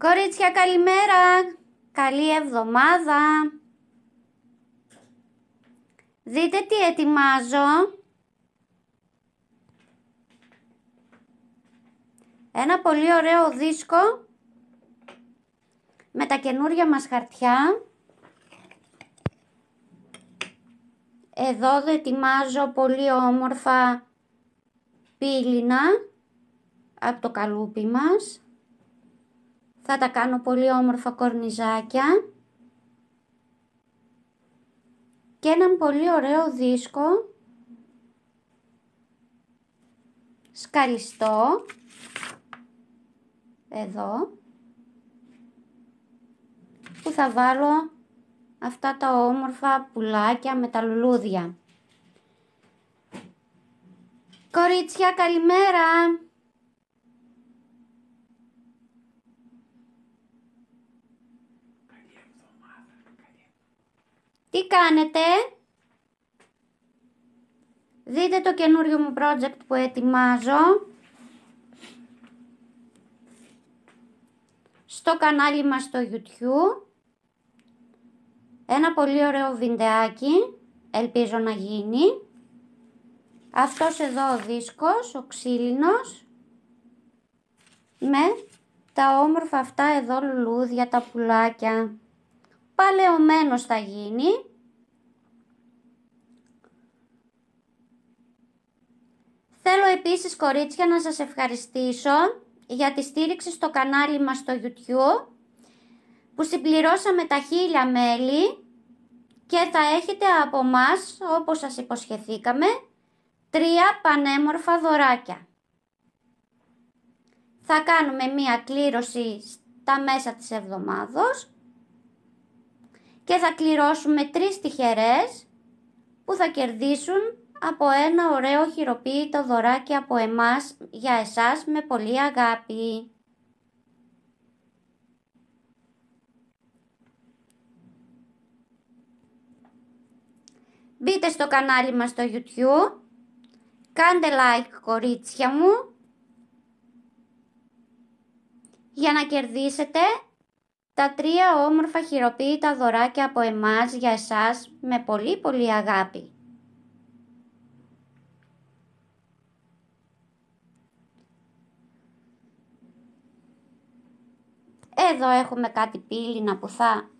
Κορίτσια, καλημέρα! Καλή εβδομάδα! Δείτε τι ετοιμάζω. Ένα πολύ ωραίο δίσκο με τα καινούρια μας χαρτιά. Εδώ ετοιμάζω πολύ όμορφα πύληνα από το καλούπι μας. Θα τα κάνω πολύ όμορφα κορνιζάκια. Και έναν πολύ ωραίο δίσκο σκαλιστό. Εδώ. Που θα βάλω αυτά τα όμορφα πουλάκια με τα λουλούδια. Κορίτσια, καλημέρα! Τι κάνετε? Δείτε το καινούριο μου project που ετοιμάζω στο κανάλι μας στο YouTube. Ένα πολύ ωραίο βιντεάκι, ελπίζω να γίνει. Αυτός εδώ ο δίσκος, ο ξύλινος, με τα όμορφα αυτά εδώ λουλούδια, τα πουλάκια. Παλαιωμένος θα γίνει. Θέλω επίσης, κορίτσια, να σας ευχαριστήσω για τη στήριξη στο κανάλι μας στο YouTube, που συμπληρώσαμε τα 1000 μέλη και θα έχετε από μας, όπως σας υποσχεθήκαμε, 3 πανέμορφα δωράκια. Θα κάνουμε μία κλήρωση στα μέσα της εβδομάδος και θα κληρώσουμε 3 τυχερές που θα κερδίσουν από ένα ωραίο χειροποίητο δωράκι από εμάς για εσάς με πολύ αγάπη. Μπείτε στο κανάλι μας στο YouTube, κάντε like, κορίτσια μου, για να κερδίσετε τα 3 όμορφα χειροποίητα δωράκια από εμάς για εσάς με πολύ πολύ αγάπη. Εδώ έχουμε κάτι πύληνα που θα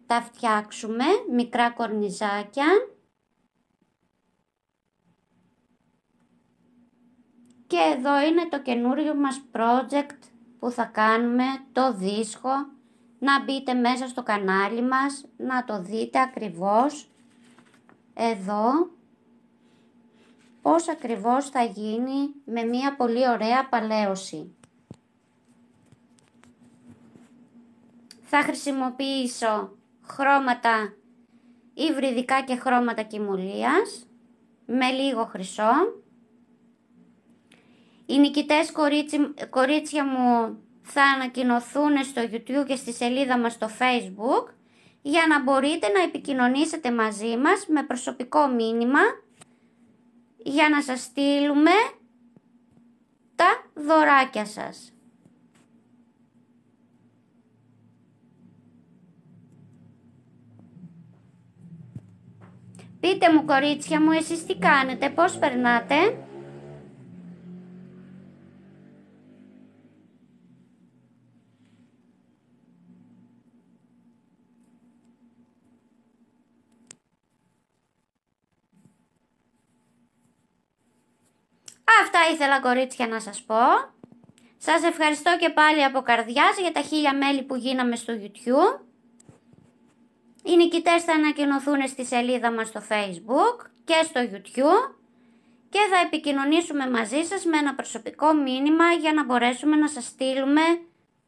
τα φτιάξουμε, μικρά κορνιζάκια. Και εδώ είναι το καινούριο μας project που θα κάνουμε, το δίσκο. Να μπείτε μέσα στο κανάλι μας, να το δείτε ακριβώς εδώ πώς ακριβώς θα γίνει με μια πολύ ωραία παλαίωση. Θα χρησιμοποιήσω χρώματα υβριδικά και χρώματα κυμολίας με λίγο χρυσό. Οι νικητές, κορίτσια μου, θα ανακοινωθούν στο YouTube και στη σελίδα μας στο Facebook, για να μπορείτε να επικοινωνήσετε μαζί μας με προσωπικό μήνυμα για να σας στείλουμε τα δωράκια σας. Πείτε μου, κορίτσια μου, εσείς τι κάνετε, πώς περνάτε? Αυτά ήθελα, κορίτσια, να σας πω. Σας ευχαριστώ και πάλι από καρδιάς για τα 1000 μέλη που γίναμε στο YouTube. Οι νικητές θα ανακοινωθούν στη σελίδα μας στο Facebook και στο YouTube και θα επικοινωνήσουμε μαζί σας με ένα προσωπικό μήνυμα για να μπορέσουμε να σας στείλουμε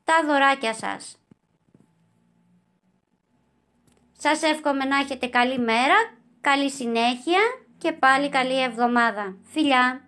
τα δωράκια σας. Σας εύχομαι να έχετε καλή μέρα, καλή συνέχεια και πάλι καλή εβδομάδα. Φιλιά!